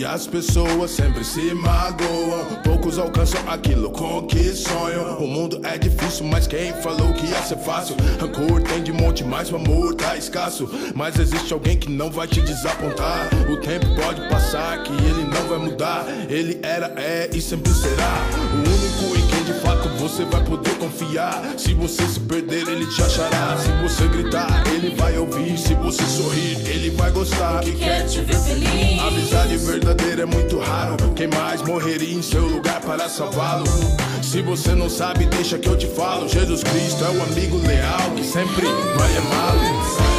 E as pessoas sempre se magoam, poucos alcançam aquilo com que sonham. O mundo é difícil, mas quem falou que ia ser fácil? Rancor tem de monte, mas o amor tá escasso. Mas existe alguém que não vai te desapontar. O tempo pode passar, que ele não vai mudar. Ele era, é e sempre será o único em quem de fato você vai poder confiar. Se você se perder, ele te achará. Se você gritar, ele vai ouvir. Se você sorrir, ele vai gostar. Que quer te ver feliz. A amizade verdadeira é muito raro. Quem mais morreria em seu lugar para salvá-lo? Se você não sabe, deixa que eu te falo. Jesus Cristo é o amigo leal que sempre vai amá-lo.